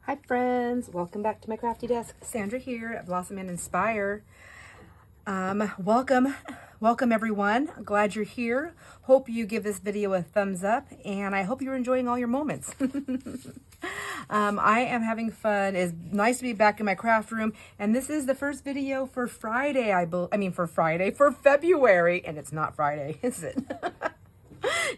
Hi friends, welcome back to my crafty desk. Sandra here at Blossom and Inspire. Welcome everyone. Glad you're here. Hope you give this video a thumbs up and I hope you're enjoying all your moments. I am having fun. It's nice to be back in my craft room, and this is the first video for Friday. For February, and it's not Friday, is it?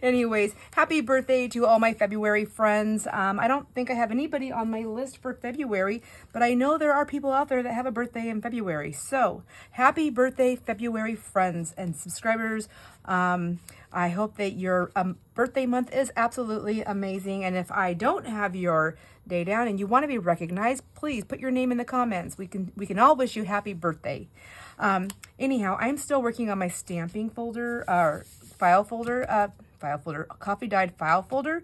Anyways, happy birthday to all my February friends. I don't think I have anybody on my list for February, but I know there are people out there that have a birthday in February. So happy birthday, February friends and subscribers. I hope that your birthday month is absolutely amazing. And if I don't have your day down and you want to be recognized, please put your name in the comments. We can all wish you happy birthday. Anyhow, I'm still working on my stamping folder, coffee dyed file folder,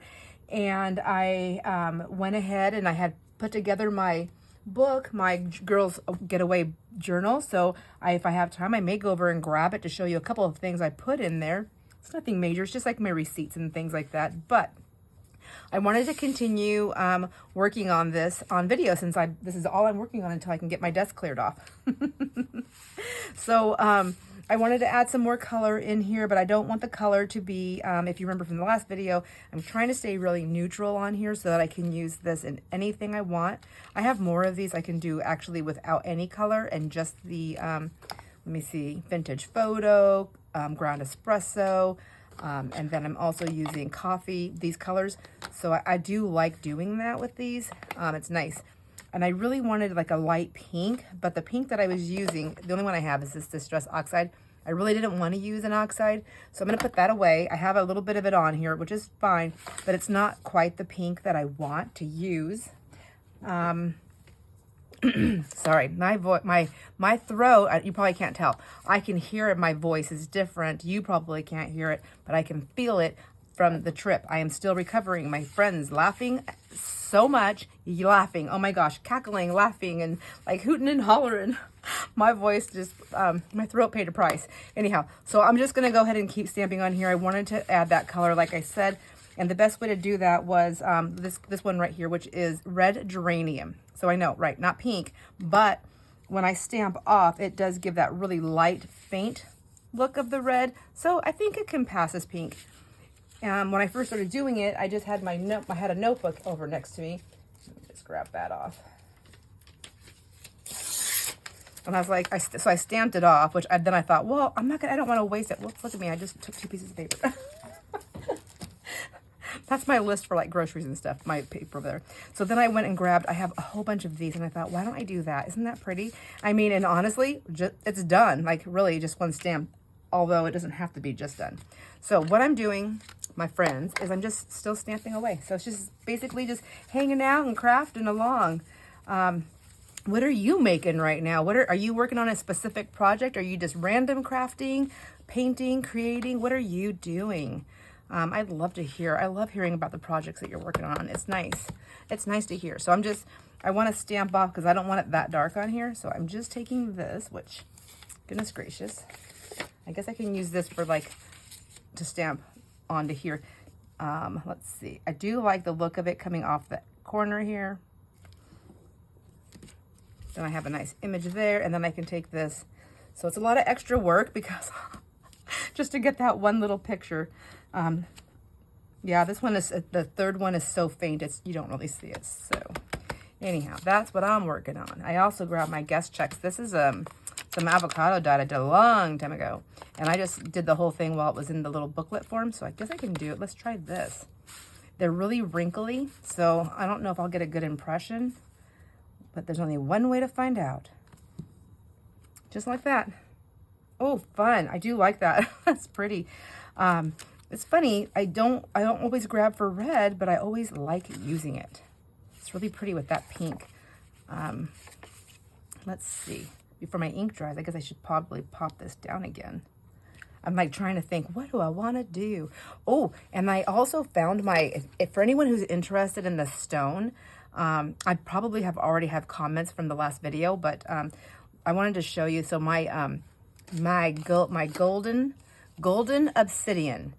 and I went ahead and I had put together my book, my girls getaway journal. So if I have time, I may go over and grab it to show you a couple of things I put in there. It's nothing major, it's just like my receipts and things like that. But I wanted to continue working on this on video since this is all I'm working on until I can get my desk cleared off. So I wanted to add some more color in here, but I don't want the color to be, if you remember from the last video, I'm trying to stay really neutral on here so that I can use this in anything I want. I have more of these I can do actually without any color and just the, let me see, vintage photo, ground espresso, and then I'm also using coffee, these colors. So I do like doing that with these. It's nice. And I really wanted like a light pink, but the pink that I was using, the only one I have is this Distress Oxide. I really didn't want to use an oxide, so I'm going to put that away. I have a little bit of it on here, which is fine, but it's not quite the pink that I want to use. Sorry, my throat, you probably can't tell. I can hear it, my voice is different. You probably can't hear it, but I can feel it from the trip. I am still recovering. My friends laughing so much, laughing, oh my gosh, cackling, laughing, and like hooting and hollering. My voice just, my throat paid a price. Anyhow, so I'm just gonna go ahead and keep stamping on here. I wanted to add that color, like I said, and the best way to do that was this one right here, which is red geranium. So I know, right, not pink, but when I stamp off, it does give that really light, faint look of the red. So I think it can pass as pink. When I first started doing it, I just had I had a notebook over next to me. Let me just grab that off. And I was like, so I stamped it off, which then I thought, well, I don't want to waste it. Whoops, look at me, I just took 2 pieces of paper. That's my list for like groceries and stuff, my paper over there. So then I went and I have a whole bunch of these, and I thought, why don't I do that? Isn't that pretty? I mean, and honestly, it's done, like really just one stamp, although it doesn't have to be just done. So what I'm doing, my friends, is I'm just still stamping away. So it's just basically just hanging out and crafting along. What are you making right now? Are you working on a specific project? Are you just random crafting, painting, creating? What are you doing? I'd love to hear. I love hearing about the projects that you're working on. It's nice. It's nice to hear. So I want to stamp off because I don't want it that dark on here. So I'm just taking this, which, goodness gracious, I guess I can use this for like to stamp onto here. Let's see. I do like the look of it coming off the corner here. Then I have a nice image there, and then I can take this. So it's a lot of extra work because just to get that one little picture. Yeah, this one is, the third one is so faint, you don't really see it. So anyhow, that's what I'm working on. I also grabbed my guest checks. This is some avocado dye I did a long time ago. And I just did the whole thing while it was in the little booklet form. So I guess I can do it. Let's try this. They're really wrinkly, so I don't know if I'll get a good impression. But there's only one way to find out. Just like that. Oh, fun. I do like that. That's pretty. It's funny. I don't always grab for red, but I always like using it. It's really pretty with that pink. Let's see. Before my ink dries, I guess I should probably pop this down again. I'm like trying to think, what do I want to do? Oh, and I also found for anyone who's interested in the stone, I probably already have comments from the last video, but I wanted to show you. So my golden obsidian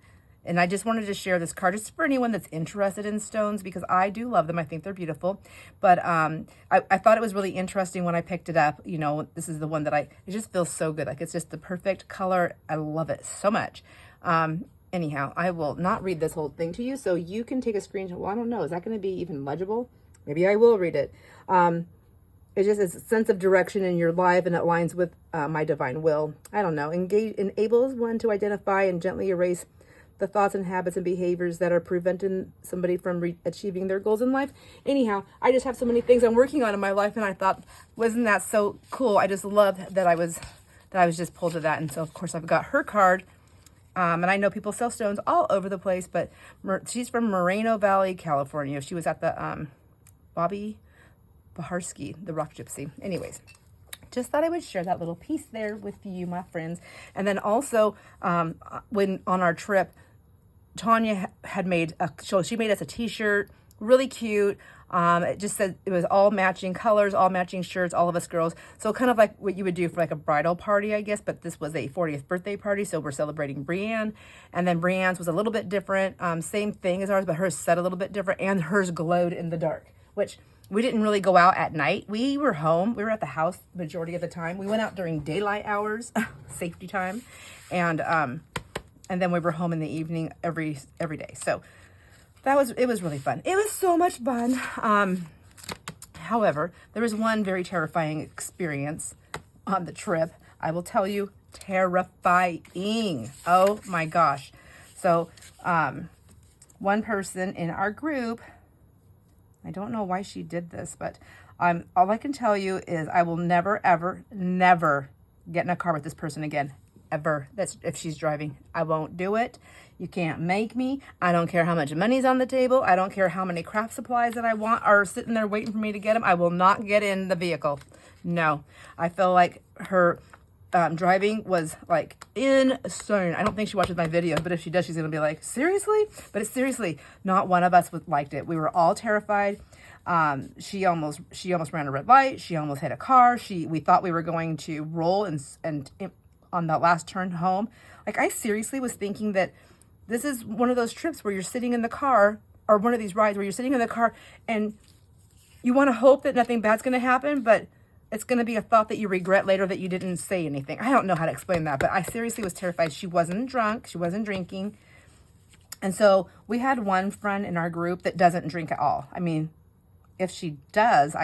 And I just wanted to share this card just for anyone that's interested in stones, because I do love them. I think they're beautiful. But I thought it was really interesting when I picked it up. You know, this is the one that it just feels so good. Like, it's just the perfect color. I love it so much. Anyhow, I will not read this whole thing to you, so you can take a screenshot. Well, I don't know. Is that going to be even legible? Maybe I will read it. It's just a sense of direction in your life, and it aligns with my divine will. I don't know. Enables one to identify and gently erase the thoughts and habits and behaviors that are preventing somebody from achieving their goals in life. Anyhow, I just have so many things I'm working on in my life, and I thought, wasn't that so cool? I just love that I was just pulled to that. And so, of course, I've got her card. And I know people sell stones all over the place, but she's from Moreno Valley, California. She was at the Bobby Baharsky, the Rock Gypsy. Anyways, just thought I would share that little piece there with you, my friends. And then also, when on our trip, Tanya had made she made us a t-shirt, really cute. It just said it was all matching colors, all matching shirts, all of us girls. So kind of like what you would do for like a bridal party, I guess, but this was a 40th birthday party. So we're celebrating Brienne, and then Brienne's was a little bit different. Same thing as ours, but hers set a little bit different, and hers glowed in the dark, which we didn't really go out at night. We were home. We were at the house majority of the time. We went out during daylight hours, safety time, and then we were home in the evening every day. So it was really fun. It was so much fun. However, there was one very terrifying experience on the trip. I will tell you, terrifying. Oh my gosh. So one person in our group, I don't know why she did this, but all I can tell you is I will never, ever, never get in a car with this person again. Ever. That's if she's driving. I won't do it. You can't make me. I don't care how much money's on the table. I don't care how many craft supplies that I want are sitting there waiting for me to get them. I will not get in the vehicle. No. I feel like her driving was like insane. I don't think she watches my videos, but if she does, she's going to be like, seriously? But it's seriously, not one of us liked it. We were all terrified. She almost ran a red light. She almost hit a car. We thought we were going to roll and on that last turn home. Like, I seriously was thinking that this is one of those trips where you're sitting in the car, or one of these rides where you're sitting in the car and you want to hope that nothing bad's going to happen, but it's going to be a thought that you regret later that you didn't say anything. I don't know how to explain that, but I seriously was terrified. She wasn't drunk. She wasn't drinking. And so we had one friend in our group that doesn't drink at all. I mean, if she does,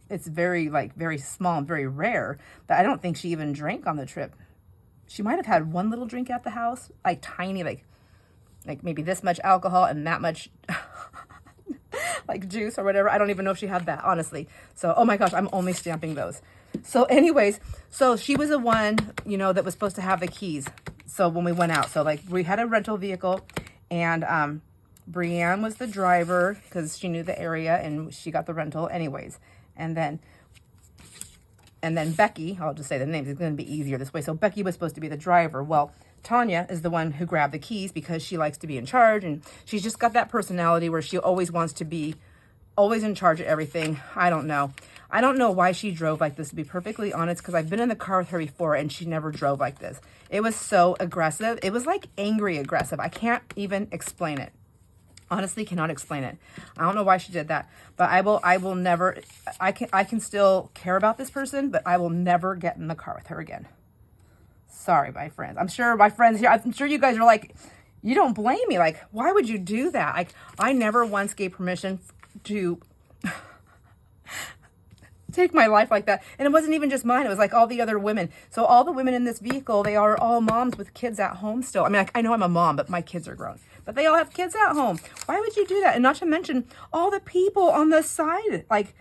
it's very small and very rare, but I don't think she even drank on the trip. She might have had one little drink at the house, like tiny, like maybe this much alcohol and that much like juice or whatever. I don't even know if she had that, honestly. So, oh my gosh, I'm only stamping those. So anyways, so she was the one, that was supposed to have the keys. So when we went out, so like we had a rental vehicle, and Brienne was the driver because she knew the area and she got the rental anyways. And then Becky, I'll just say the names, it's going to be easier this way. So Becky was supposed to be the driver. Well, Tanya is the one who grabbed the keys because she likes to be in charge, and she's just got that personality where she always wants to be always in charge of everything. I don't know why she drove like this, to be perfectly honest, because I've been in the car with her before and she never drove like this. It was so aggressive. It was like angry aggressive. I can't even explain it. Honestly, cannot explain it. I don't know why she did that, but I will never, I can still care about this person, but I will never get in the car with her again. Sorry, my friends. I'm sure my friends here, I'm sure you guys are like, you don't blame me. Like, why would you do that? Like, I never once gave permission to take my life like that. And it wasn't even just mine. It was like all the other women. So all the women in this vehicle, they are all moms with kids at home still. I mean, I know I'm a mom, but my kids are grown. But they all have kids at home. Why would you do that? And not to mention all the people on the side. Like,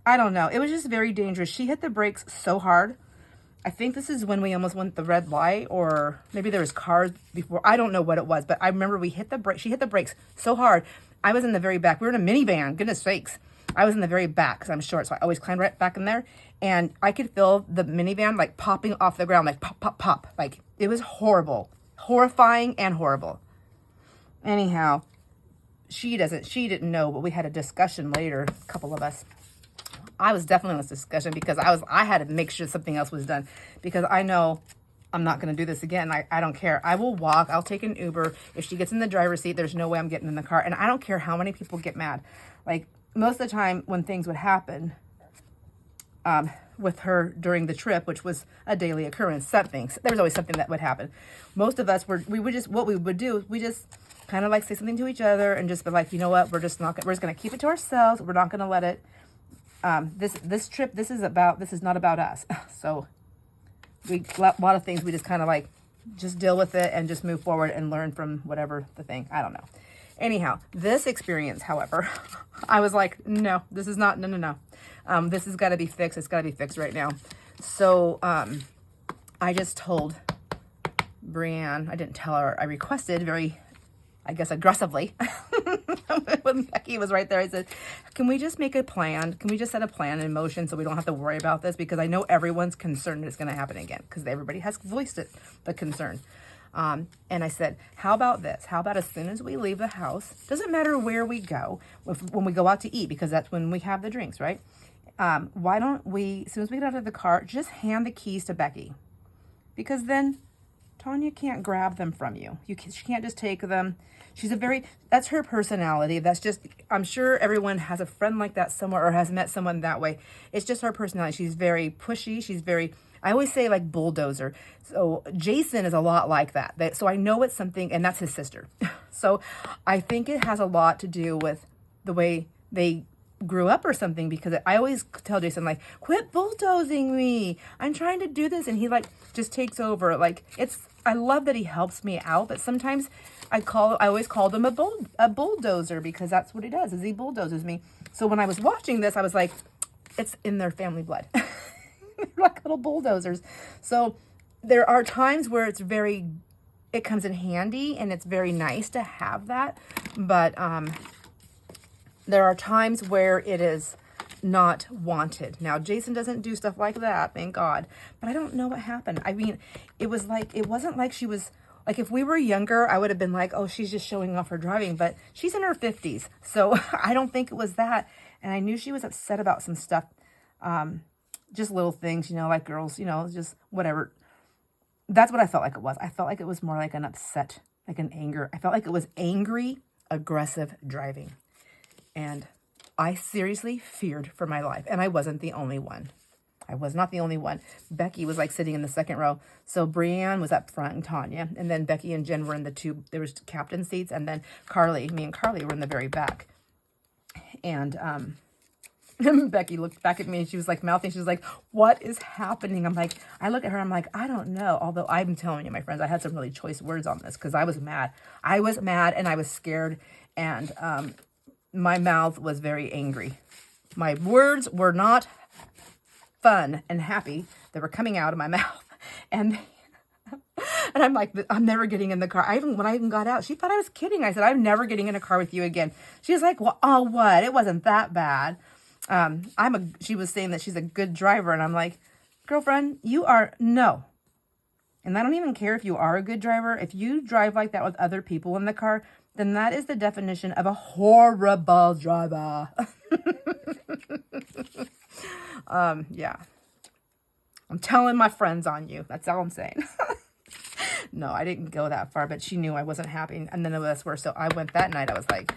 I don't know. It was just very dangerous. She hit the brakes so hard. I think this is when we almost went the red light, or maybe there was cars before. I don't know what it was, but I remember we hit the brake. She hit the brakes so hard. I was in the very back. We were in a minivan. Goodness sakes. I was in the very back because I'm short, so I always climb right back in there. And I could feel the minivan like popping off the ground, like pop, pop, pop. Like, it was horrible. Horrifying and horrible. Anyhow, she didn't know, but we had a discussion later, a couple of us. I was definitely in this discussion because I had to make sure something else was done, because I know I'm not going to do this again. I don't care. I will walk. I'll take an Uber. If she gets in the driver's seat, there's no way I'm getting in the car. And I don't care how many people get mad. Like, most of the time when things would happen with her during the trip, which was a daily occurrence, there was always something that would happen. Most of us what we would do is we just kind of like say something to each other and just be like, you know what, we're just going to keep it to ourselves. We're not going to let it, this trip, this is not about us. So a lot of things we just kind of like, just deal with it and just move forward and learn from whatever the thing, I don't know. Anyhow, this experience, however, I was like, no, this is not, no. This has got to be fixed. It's got to be fixed right now. So I just told Brianne, I didn't tell her, I requested very, I guess, aggressively. When Becky was right there, I said, can we just make a plan? Can we just set a plan in motion so we don't have to worry about this? Because I know everyone's concerned it's going to happen again, because everybody has voiced it, the concern. And I said, how about this? How about as soon as we leave the house, doesn't matter where we go, when we go out to eat, because that's when we have the drinks, right? Why don't we, as soon as we get out of the car, just hand the keys to Becky? Because then Tanya can't grab them from you. She can't just take them. That's her personality. That's just, I'm sure everyone has a friend like that somewhere or has met someone that way. It's just her personality. She's very pushy. I always say like bulldozer. So Jason is a lot like that. So I know it's something, and that's his sister. So I think it has a lot to do with the way they grew up or something, because I always tell Jason, like, quit bulldozing me. I'm trying to do this. And he like just takes over. Like, I love that he helps me out, but sometimes I always called him a bulldozer, because that's what he does, is he bulldozes me. So when I was watching this, I was like, it's in their family blood. They're like little bulldozers. So there are times where it comes in handy and it's very nice to have that. But there are times where it is not wanted. Now, Jason doesn't do stuff like that, thank God. But I don't know what happened. I mean, it wasn't like she was, like, if we were younger, I would have been like, oh, she's just showing off her driving. But she's in her 50s. So I don't think it was that. And I knew she was upset about some stuff. Just little things, like girls, just whatever. That's what I felt like it was. I felt like it was more like an upset, like an anger. I felt like it was angry, aggressive driving. And I seriously feared for my life. And I wasn't the only one. I was not the only one. Becky was like sitting in the second row. So Brianne was up front and Tanya. And then Becky and Jen were in there was captain seats. And then me and Carly were in the very back. And Becky looked back at me and she was like mouthing. She was like, what is happening? I look at her, I'm like, I don't know. Although I'm telling you, my friends, I had some really choice words on this because I was mad. I was mad and I was scared. And my mouth was very angry. My words were not fun and happy. They were coming out of my mouth. And I'm like, I'm never getting in the car. When I even got out, she thought I was kidding. I said, I'm never getting in a car with you again. She was like, well, oh, what? It wasn't that bad. She was saying that she's a good driver. And I'm like, girlfriend, no. And I don't even care if you are a good driver. If you drive like that with other people in the car, then that is the definition of a horrible driver. Yeah. I'm telling my friends on you. That's all I'm saying. No, I didn't go that far, but she knew I wasn't happy. And then it was worse. So I went that night. I was like,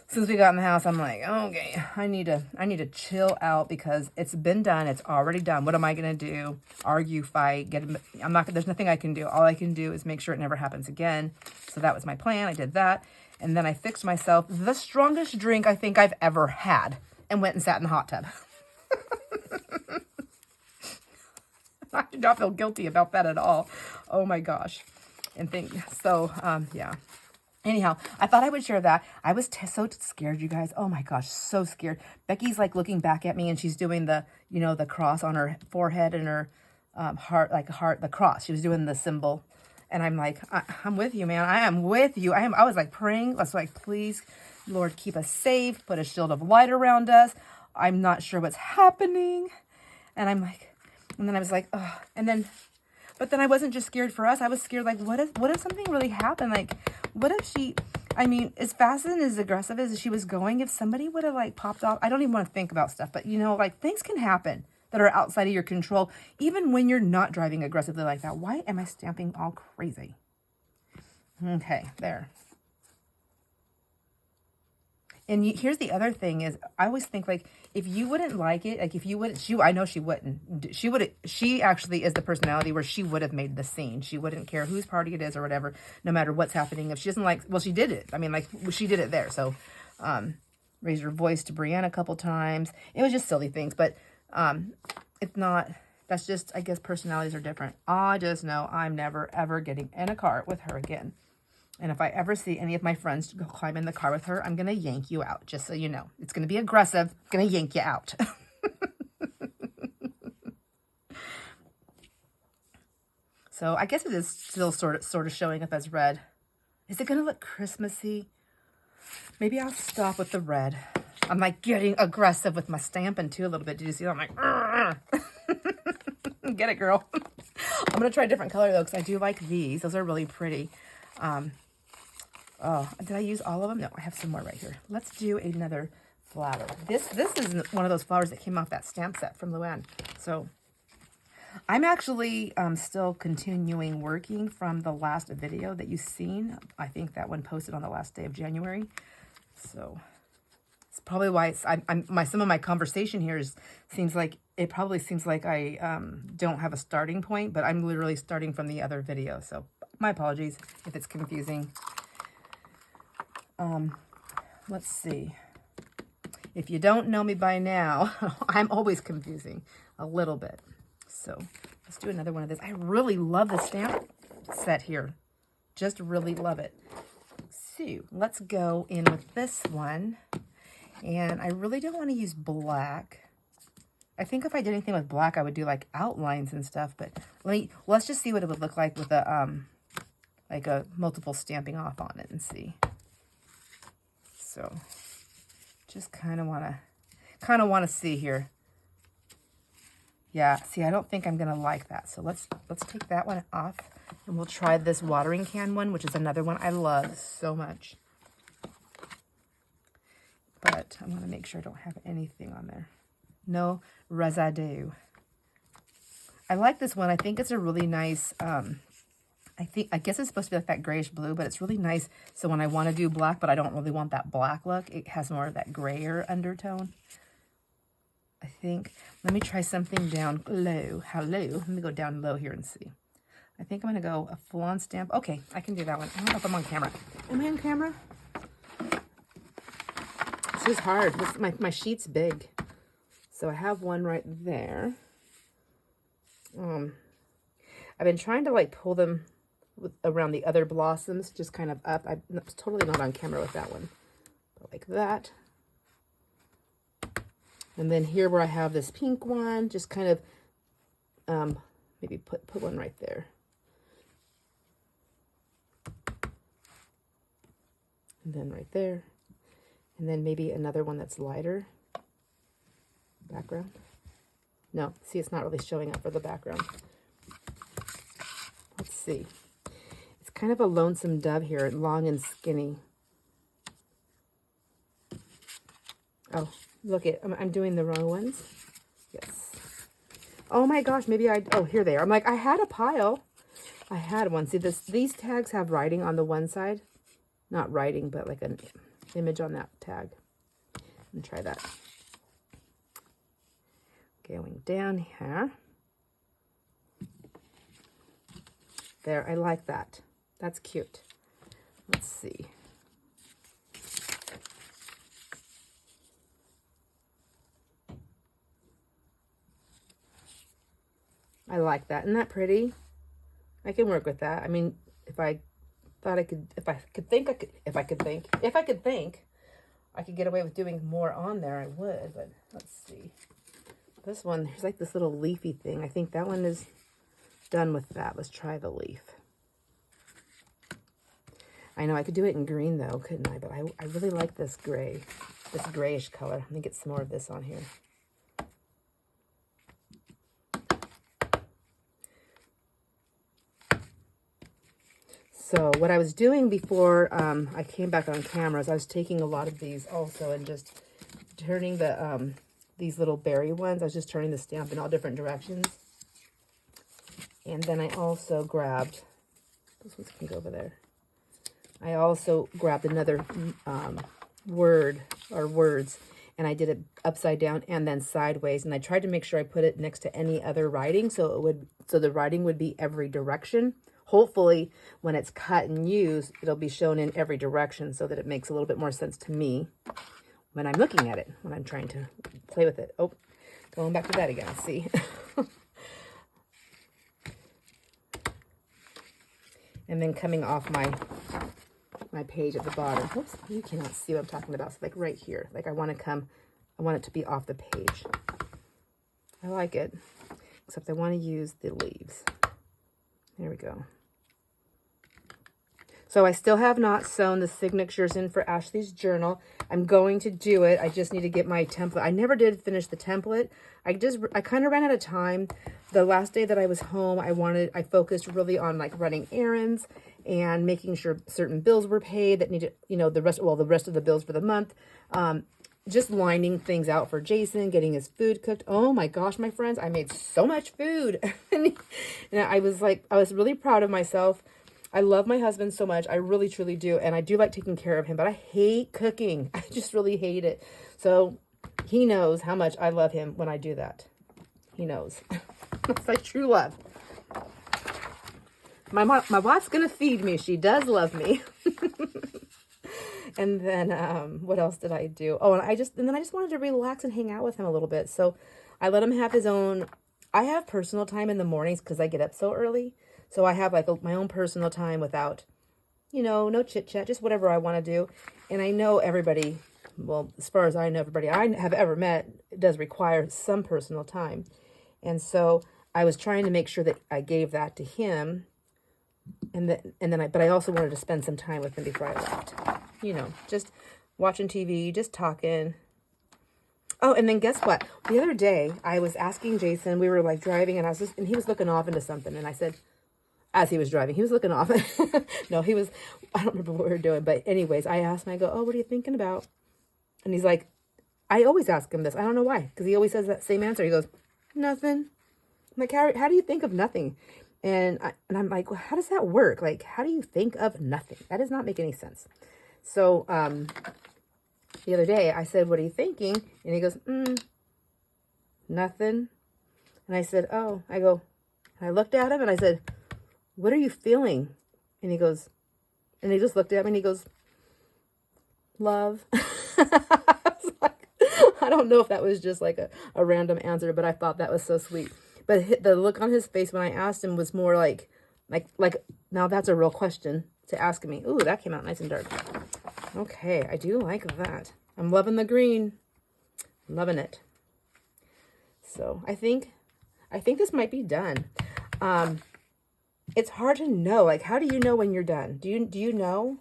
since we got in the house, I'm like, okay, I need to chill out because it's been done. It's already done. What am I going to do? Argue, fight, there's nothing I can do. All I can do is make sure it never happens again. So that was my plan. I did that. And then I fixed myself the strongest drink I think I've ever had and went and sat in the hot tub. I do not feel guilty about that at all. Oh my gosh. Yeah. Anyhow, I thought I would share that. I was so scared, you guys. Oh my gosh, so scared. Becky's like looking back at me and she's doing the cross on her forehead and her heart, the cross. She was doing the symbol. And I'm like, I'm with you, man. I am with you. I was like praying. I was like, please, Lord, keep us safe. Put a shield of light around us. I'm not sure what's happening. And I'm like, and then I was like, oh, but then I wasn't just scared for us. I was scared, like, what if something really happened? Like, what if as fast and as aggressive as she was going, if somebody would have, like, popped off, I don't even want to think about stuff, but, things can happen. that are outside of your control, even when you're not driving aggressively like that. Why am I stamping all crazy? Okay, there. And here's the other thing is, I always think, like, if you wouldn't like it, like, if you wouldn't, I know she wouldn't. She actually is the personality where she would have made the scene. She wouldn't care whose party it is or whatever, no matter what's happening. If she doesn't like, well, she did it. I mean, like, she did it there. So, raised her voice to Brienne a couple times. It was just silly things, but it's not, that's just, I guess personalities are different. I just know I'm never, ever getting in a car with her again. And if I ever see any of my friends go climb in the car with her, I'm going to yank you out, just so you know. It's going to be aggressive. I'm going to yank you out. So I guess it is still sort of showing up as red. Is it going to look Christmassy? Maybe I'll stop with the red. I'm like getting aggressive with my stamping too a little bit. Did you see that? I'm like, get it, girl. I'm going to try a different color though, because I do like these. Those are really pretty. Oh, did I use all of them? No, I have some more right here. Let's do another flower. This is one of those flowers that came off that stamp set from Luann. So I'm actually still continuing working from the last video that you've seen. I think that one posted on the last day of January. So it's probably why it's, some of my conversation here seems like I don't have a starting point, but I'm literally starting from the other video. So my apologies if it's confusing. Let's see. If you don't know me by now, I'm always confusing a little bit. So let's do another one of this. I really love the stamp set here. Just really love it. So let's go in with this one. And I really don't want to use black. I think if I did anything with black, I would do like outlines and stuff. But let's just see what it would look like with a like a multiple stamping off on it and see. So just kind of want to see here. Yeah, see, I don't think I'm going to like that. So let's take that one off and we'll try this watering can one, which is another one I love so much. But I want to make sure I don't have anything on there. No residue. I like this one. I think it's a really nice, I guess it's supposed to be like that grayish blue, but it's really nice. So when I want to do black, but I don't really want that black look, it has more of that grayer undertone. I think, let me try something down low. Hello. Let me go down low here and see. I think I'm going to go a full-on stamp. Okay, I can do that one. I don't know if I'm on camera. Am I on camera? This is hard. My sheet's big. So I have one right there. I've been trying to like pull them around the other blossoms, just kind of up. I'm totally not on camera with that one. But like that. And then here where I have this pink one, just kind of maybe put one right there. And then right there. And then maybe another one that's lighter. Background. No, see, it's not really showing up for the background. Let's see. It's kind of a lonesome dove here, long and skinny. Oh, look it. I'm doing the wrong ones. Yes. Oh my gosh, maybe oh, here they are. I'm like, I had a pile. I had one. See, these tags have writing on the one side. Not writing, but like an image on that tag. And try that. Going down here. There, I like that. That's cute. Let's see. I like that. Isn't that pretty? I can work with that. I mean, if I could get away with doing more on there, I would, but let's see. This one, there's like this little leafy thing. I think that one is done with that. Let's try the leaf. I know I could do it in green though, couldn't I? But I really like this gray, this grayish color. Let me get some more of this on here. So what I was doing before I came back on camera is I was taking a lot of these also and just turning the these little berry ones. I was just turning the stamp in all different directions. And then I also grabbed, those ones can go over there. I also grabbed another word or words, and I did it upside down and then sideways. And I tried to make sure I put it next to any other writing, so the writing would be every direction. Hopefully, when it's cut and used, it'll be shown in every direction so that it makes a little bit more sense to me when I'm looking at it, when I'm trying to play with it. Oh, going back to that again. See. And then coming off my page at the bottom. Oops, you cannot see what I'm talking about. So like right here, like I want it to be off the page. I like it, except I want to use the leaves. There we go. So I still have not sewn the signatures in for Ashley's journal. I'm going to do it. I just need to get my template. I never did finish the template. I kind of ran out of time. The last day that I was home, I focused really on like running errands and making sure certain bills were paid that needed, the rest of the bills for the month. Just lining things out for Jason, getting his food cooked. Oh my gosh, my friends, I made so much food. And I was really proud of myself. I love my husband so much. I really, truly do. And I do like taking care of him, but I hate cooking. I just really hate it. So he knows how much I love him when I do that. He knows. It's like true love. My wife's going to feed me. She does love me. And then, what else did I do? Oh, and then I just wanted to relax and hang out with him a little bit. So I let him have his own. I have personal time in the mornings because I get up so early. So I have like my own personal time without, no chit chat, just whatever I want to do. And I know everybody, well, as far as I know, everybody I have ever met does require some personal time. And so I was trying to make sure that I gave that to him. But I also wanted to spend some time with him before I left. Just watching TV, just talking. Oh, and then guess what? The other day I was asking Jason, we were like driving and he was looking off into something. And I said, as he was driving, he was looking off. No, I don't remember what we were doing. But anyways, I asked him, I go, oh, what are you thinking about? And he's like, I always ask him this. I don't know why. Because he always says that same answer. He goes, nothing. I'm like, how do you think of nothing? And I'm like, well, how does that work? Like, how do you think of nothing? That does not make any sense. So the other day I said, what are you thinking? And he goes, nothing. And I said, oh, and I looked at him and I said, what are you feeling? And he goes, and he just looked at me and he goes, love. I was like, I don't know if that was just like a random answer, but I thought that was so sweet. But the look on his face when I asked him was more like, now that's a real question to ask me. Ooh, that came out nice and dark. Okay, I do like that. I'm loving the green. Loving it. So I think this might be done. It's hard to know. Like, how do you know when you're done? Do you know?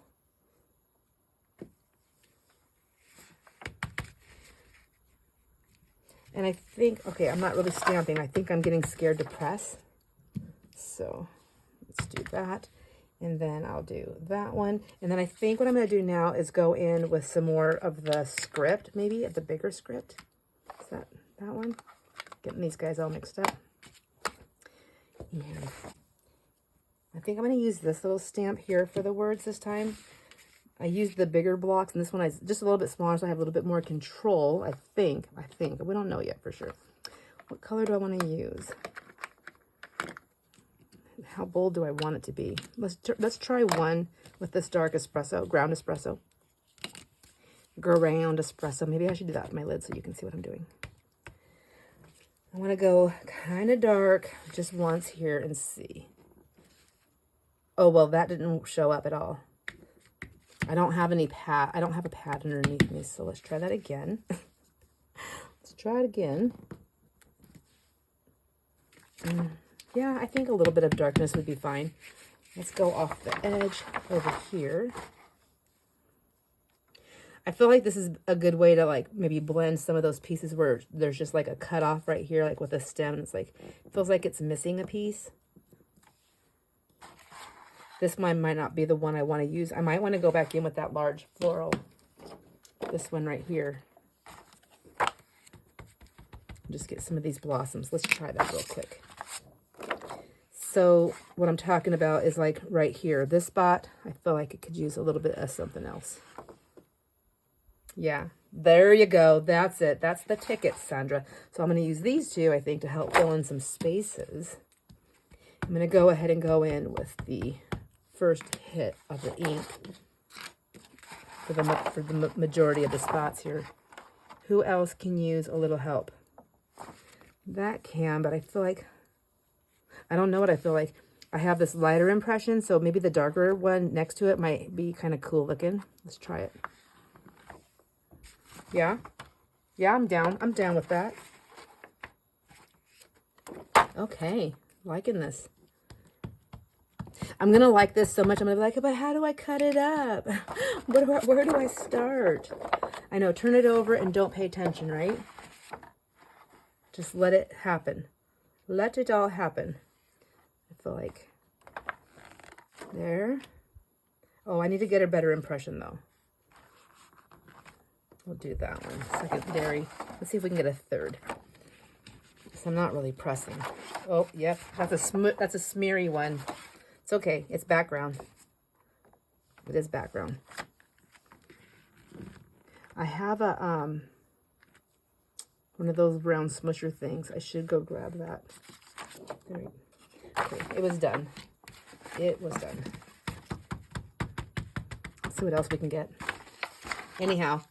And I think, okay, I'm not really stamping. I think I'm getting scared to press. So let's do that. And then I'll do that one. And then I think what I'm going to do now is go in with some more of the script, maybe of the bigger script. Is that one? Getting these guys all mixed up. And I think I'm going to use this little stamp here for the words this time. I used the bigger blocks, and this one is just a little bit smaller, so I have a little bit more control, I think. We don't know yet for sure. What color do I want to use? How bold do I want it to be? Let's try one with this dark espresso, ground espresso. Ground espresso. Maybe I should do that with my lid so you can see what I'm doing. I want to go kind of dark just once here and see. Oh, well, that didn't show up at all. I don't have a pad underneath me, so let's try that again. Let's try it again. Yeah, I think a little bit of darkness would be fine. Let's go off the edge over here. I feel like this is a good way to like maybe blend some of those pieces where there's just like a cut off right here, like with a stem. It's like, it feels like it's missing a piece. This one might not be the one I want to use. I might want to go back in with that large floral. This one right here. Just get some of these blossoms. Let's try that real quick. So what I'm talking about is like right here. This spot, I feel like it could use a little bit of something else. Yeah, there you go. That's it. That's the ticket, Sandra. So I'm going to use these two, I think, to help fill in some spaces. I'm going to go ahead and go in with the first hit of the ink for the majority of the spots here. Who else can use a little help? That can, but I feel like, I don't know what I feel like. I have this lighter impression, so maybe the darker one next to it might be kind of cool looking. Let's try it. Yeah? Yeah, I'm down. I'm down with that. Okay, liking this. I'm going to like this so much. I'm going to be like, but how do I cut it up? Where do I start? I know, turn it over and don't pay attention, right? Just let it happen. Let it all happen. I feel like. There. Oh, I need to get a better impression, though. We'll do that one. Secondary. Let's see if we can get a third. So I'm not really pressing. Oh, yep. That's a smeary one. It's okay. It's background. It is background. I have a one of those round smusher things. I should go grab that. There we go. Okay, it was done. It was done. Let's see what else we can get. Anyhow,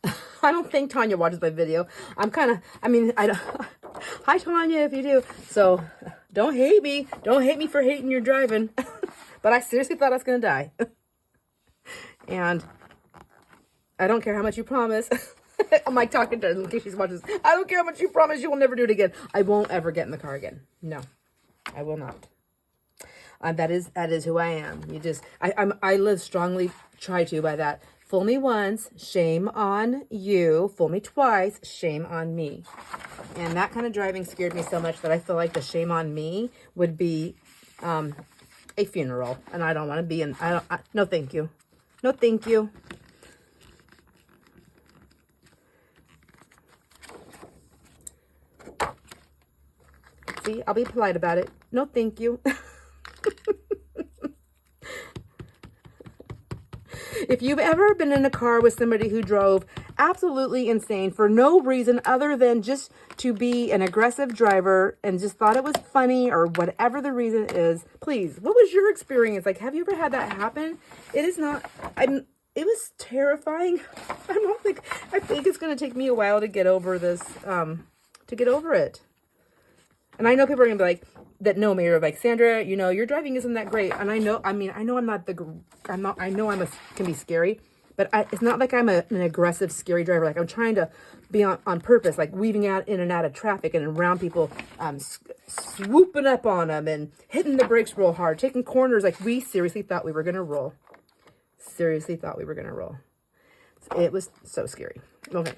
I don't think Tanya watches my video. I don't. Hi, Tanya, if you do. So, don't hate me. Don't hate me for hating your driving. But I seriously thought I was going to die. And I don't care how much you promise. I'm like talking to her in case she's watching this. I don't care how much you promise, you will never do it again. I won't ever get in the car again. No, I will not. That is who I am. I live strongly, try to by that. Fool me once, shame on you. Fool me twice, shame on me. And that kind of driving scared me so much that I feel like the shame on me would be a funeral. And I don't want to be in, no thank you. No thank you. See, I'll be polite about it. No thank you. If you've ever been in a car with somebody who drove absolutely insane for no reason other than just to be an aggressive driver and just thought it was funny or whatever the reason is, please, what was your experience? Like, have you ever had that happen? It is not, it was terrifying. I think it's going to take me a while to get over this, to get over it. And I know people are going to be like, that know me, are like, Sandra, you know, your driving isn't that great. And I know I'm not can be scary, but it's not like I'm an aggressive, scary driver. Like I'm trying to be on purpose, like weaving out in and out of traffic and around people, swooping up on them and hitting the brakes real hard, taking corners. Like we seriously thought we were going to roll. Seriously thought we were going to roll. It was so scary. Okay.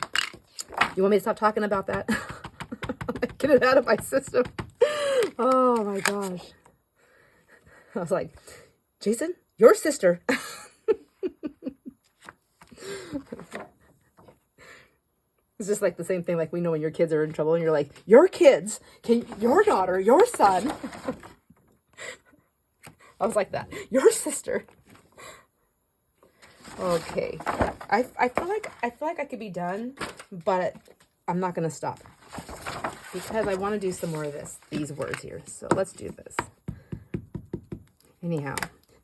You want me to stop talking about that? Get it out of my system. Oh my gosh. I was like, Jason, your sister. It's just like the same thing. Like we know when your kids are in trouble and you're like, your kids, your daughter, your son. I was like that. Your sister. Okay. I feel like I could be done, but I'm not going to stop. Because I want to do some more of these words here. So let's do this. Anyhow,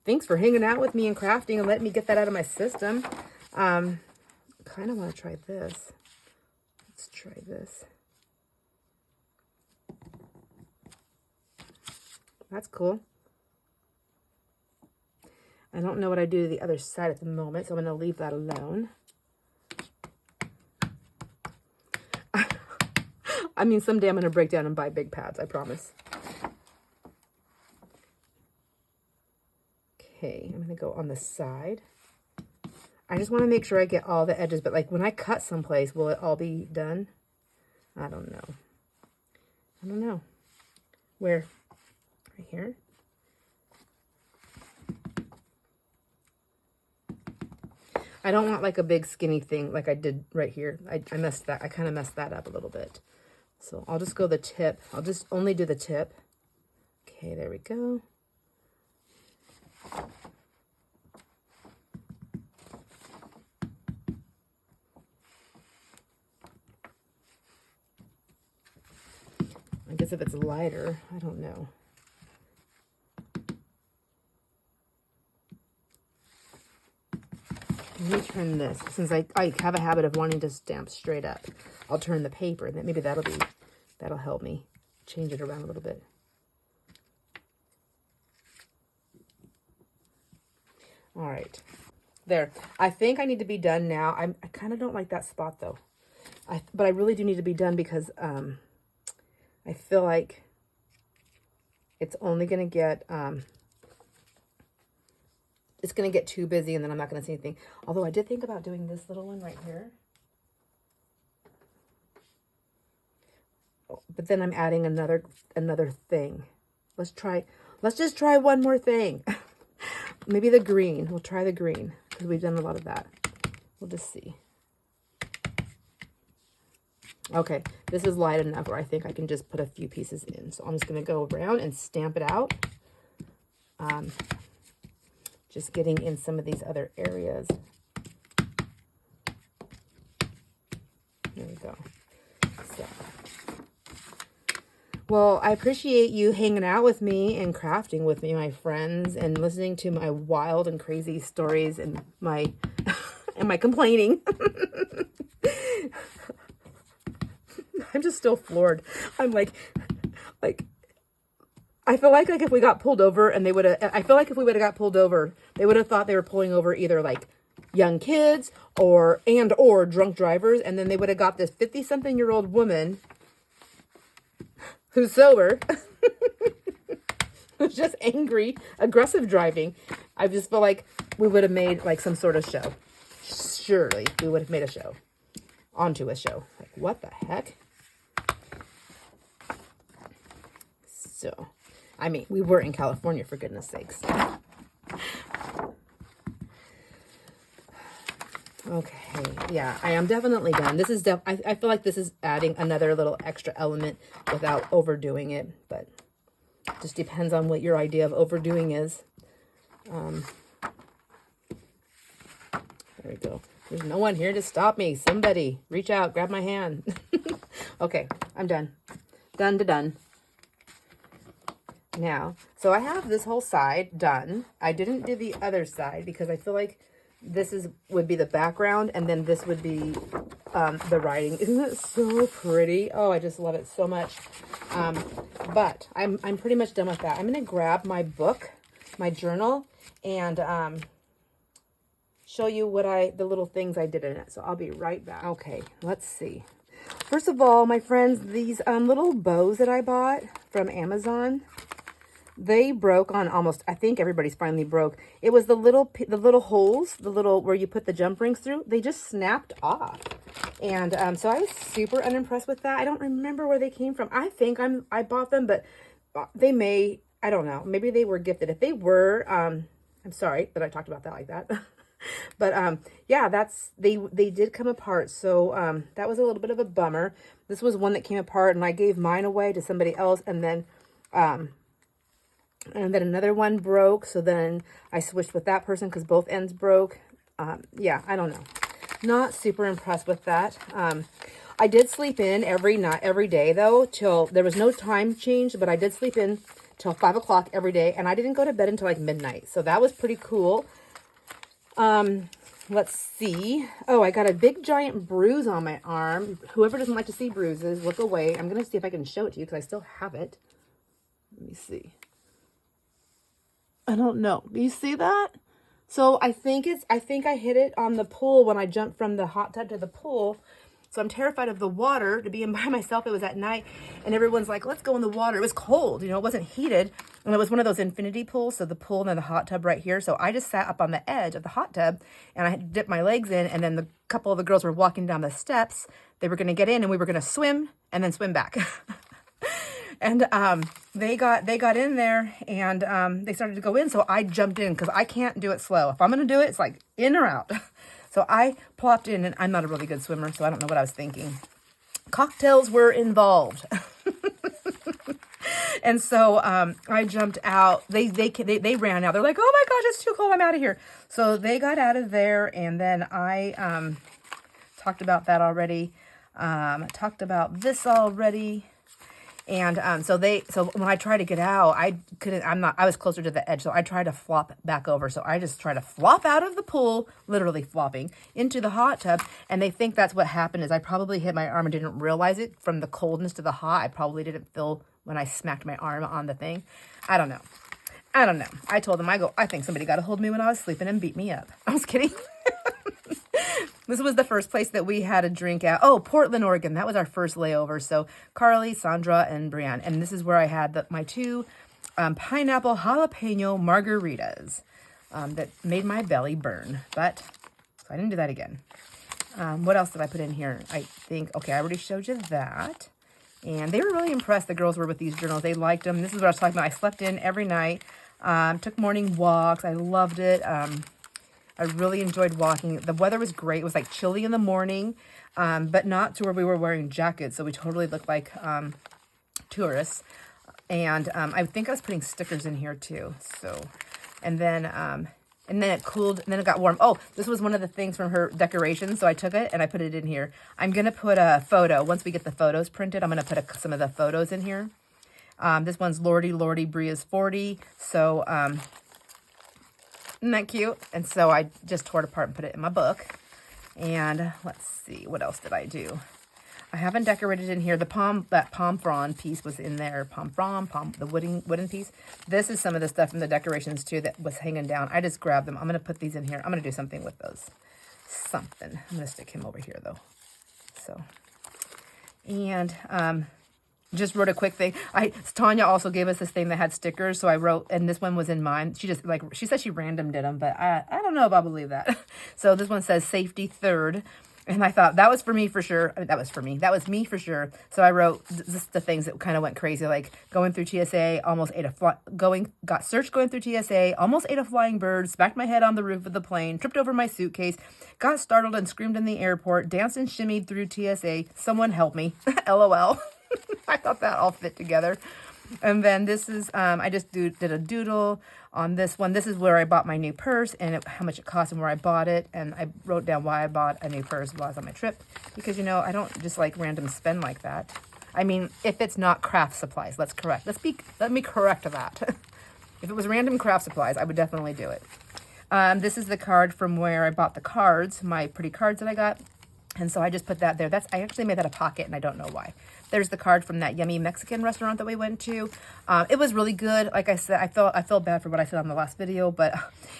thanks for hanging out with me and crafting and letting me get that out of my system. Kind of want to try this. Let's try this. That's cool. I don't know what I do to the other side at the moment, so I'm going to leave that alone. I mean, someday I'm going to break down and buy big pads, I promise. Okay, I'm going to go on the side. I just want to make sure I get all the edges, but like when I cut someplace, will it all be done? I don't know. I don't know. Where? Right here? I don't want like a big skinny thing like I did right here. I messed that. I kind of messed that up a little bit. So I'll just go the tip. I'll just only do the tip. Okay, there we go. I guess if it's lighter, I don't know. Let me turn this, since I have a habit of wanting to stamp straight up. I'll turn the paper, and then maybe that'll help me change it around a little bit. All right, there. I think I need to be done now. I kind of don't like that spot though. But I really do need to be done because I feel like it's only going to get, it's going to get too busy and then I'm not going to see anything. Although I did think about doing this little one right here. Oh, but then I'm adding another thing. Let's just try one more thing. Maybe the green. We'll try the green because we've done a lot of that. We'll just see. Okay, this is light enough where I think I can just put a few pieces in. So I'm just going to go around and stamp it out. Just getting in some of these other areas. There we go. So, well, I appreciate you hanging out with me and crafting with me, my friends, and listening to my wild and crazy stories and my and my complaining. I'm just still floored. I'm like, I feel like if we got pulled over and they would have, I feel like if we would have got pulled over, they would have thought they were pulling over either like young kids or drunk drivers. And then they would have got this 50-something-year-old woman who's sober, who's just angry, aggressive driving. I just feel like we would have made like some sort of show. Surely we would have made a show onto a show. Like, what the heck? So, I mean, we were in California, for goodness sakes. Okay, yeah, I am definitely done. This is I feel like this is adding another little extra element without overdoing it, but it just depends on what your idea of overdoing is. There we go. There's no one here to stop me. Somebody, reach out, grab my hand. Okay, I'm done. Done. Now, so I have this whole side done. I didn't do the other side because I feel like this would be the background and then this would be the writing. Isn't it so pretty? Oh, I just love it so much. But I'm pretty much done with that. I'm going to grab my book, my journal, and show you the little things I did in it. So I'll be right back. Okay, let's see. First of all, my friends, these little bows that I bought from Amazon, they broke on almost, I think everybody's finally broke. It was the little holes, where you put the jump rings through. They just snapped off. And so I was super unimpressed with that. I don't remember where they came from. I think I bought them, but they may, I don't know. Maybe they were gifted. If they were, I'm sorry that I talked about that like that. But yeah, they did come apart. So that was a little bit of a bummer. This was one that came apart and I gave mine away to somebody else, and then another one broke. So then I switched with that person because both ends broke. Yeah, I don't know. Not super impressed with that. I did sleep in every day though, till there was no time change, but I did sleep in till 5 o'clock every day, and I didn't go to bed until like midnight. So that was pretty cool. Let's see. Oh, I got a big giant bruise on my arm. Whoever doesn't like to see bruises, look away. I'm going to see if I can show it to you because I still have it. Let me see. I don't know. Do you see that? So I think I hit it on the pool when I jumped from the hot tub to the pool. So I'm terrified of the water, to be in by myself. It was at night and everyone's like, let's go in the water. It was cold, it wasn't heated. And it was one of those infinity pools. So the pool and then the hot tub right here. So I just sat up on the edge of the hot tub and I dipped my legs in, and then the couple of the girls were walking down the steps. They were going to get in and we were going to swim and then swim back. And they got in there and they started to go in. So I jumped in because I can't do it slow. If I'm going to do it, it's like in or out. So I plopped in, and I'm not a really good swimmer, so I don't know what I was thinking. cocktails were involved. And so I jumped out. They ran out. They're like, oh my gosh, it's too cold. I'm out of here. So they got out of there. And then I talked about that already. Talked about this already. And so when I tried to get out, I was closer to the edge. So I tried to flop back over. So I just tried to flop out of the pool, literally flopping into the hot tub. And they think that's what happened is I probably hit my arm and didn't realize it from the coldness to the hot. I probably didn't feel when I smacked my arm on the thing. I don't know. I told them, I think somebody got a hold of me when I was sleeping and beat me up. I was kidding. This was the first place that we had a drink at. Oh, Portland, Oregon. That was our first layover. So Carly, Sandra, and Brienne. And this is where I had my two pineapple jalapeno margaritas that made my belly burn. But so I didn't do that again. What else did I put in here? I think, okay, I already showed you that. And they were really impressed, the girls were, with these journals. They liked them. This is what I was talking about. I slept in every night, took morning walks. I loved it. I really enjoyed walking. The weather was great. It was like chilly in the morning, but not to where we were wearing jackets. So we totally looked like tourists. And I think I was putting stickers in here too. So, and then it cooled, and then it got warm. Oh, this was one of the things from her decorations. So I took it and I put it in here. I'm going to put a photo. Once we get the photos printed, I'm going to put some of the photos in here. This one's Lordy, Bria's 40. So, isn't that cute? And so I just tore it apart and put it in my book. And let's see, what else did I do? I haven't decorated in here. That palm frond piece was in there. The wooden piece. This is some of the stuff from the decorations too that was hanging down. I just grabbed them. I'm going to put these in here. I'm going to do something with those. I'm going to stick him over here though. So, and just wrote a quick thing. Tanya also gave us this thing that had stickers, so I wrote, and this one was in mine. She said she random did them, but I don't know if I believe that. So this one says safety third, and I thought that was for me for sure. I mean, that was me for sure. So I wrote just the things that kind of went crazy, like going through TSA, got searched going through TSA, almost ate a flying bird, smacked my head on the roof of the plane, tripped over my suitcase, got startled and screamed in the airport, danced and shimmied through TSA. Someone help me. LOL. I thought that all fit together. And then this is, I just did a doodle on this one. This is where I bought my new purse and how much it cost and where I bought it. And I wrote down why I bought a new purse while I was on my trip. Because, I don't just like random spend like that. I mean, if it's not craft supplies, let me correct that. If it was random craft supplies, I would definitely do it. This is the card from where I bought the cards, my pretty cards that I got. And so I just put that there. I actually made that a pocket, and I don't know why. There's the card from that yummy Mexican restaurant that we went to. It was really good. Like I said, I felt bad for what I said on the last video, but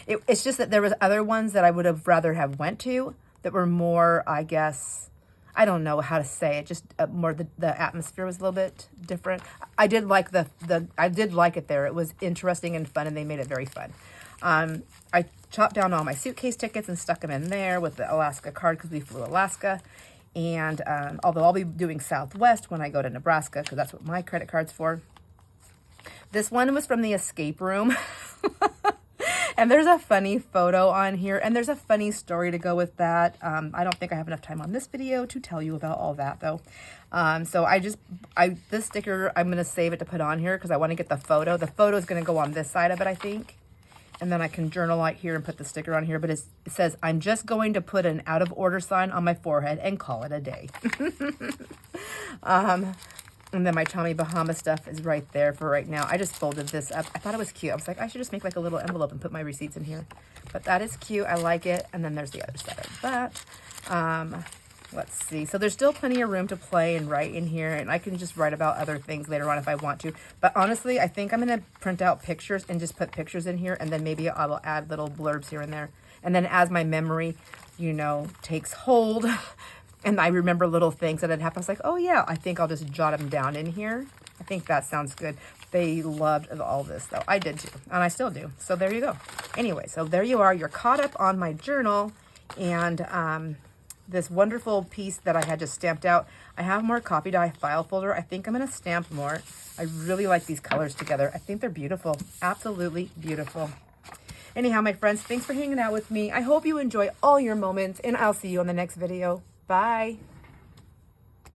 it's just that there was other ones that I would have rather have went to that were more, I guess, I don't know how to say it. Just more the atmosphere was a little bit different. I did like I did like it there. It was interesting and fun, and they made it very fun. I chopped down all my suitcase tickets and stuck them in there with the Alaska card because we flew Alaska. And although I'll be doing Southwest when I go to Nebraska because that's what my credit card's for. This one was from the escape room. And there's a funny photo on here. And there's a funny story to go with that. I don't think I have enough time on this video to tell you about all that though. So this sticker, I'm going to save it to put on here because I want to get the photo. The photo is going to go on this side of it, I think. And then I can journal out here and put the sticker on here. But it says, I'm just going to put an out of order sign on my forehead and call it a day. And then my Tommy Bahama stuff is right there for right now. I just folded this up. I thought it was cute. I was like, I should just make like a little envelope and put my receipts in here. But that is cute. I like it. And then there's the other side of that. Let's see. So there's still plenty of room to play and write in here. And I can just write about other things later on if I want to. But honestly, I think I'm going to print out pictures and just put pictures in here. And then maybe I will add little blurbs here and there. And then as my memory, takes hold and I remember little things that had happened, I was like, oh yeah, I think I'll just jot them down in here. I think that sounds good. They loved all this though. I did too. And I still do. So there you go. Anyway, so there you are. You're caught up on my journal. And this wonderful piece that I had just stamped out. I have more copy dye file folder. I think I'm going to stamp more. I really like these colors together. I think they're beautiful. Absolutely beautiful. Anyhow, my friends, thanks for hanging out with me. I hope you enjoy all your moments, and I'll see you on the next video. Bye.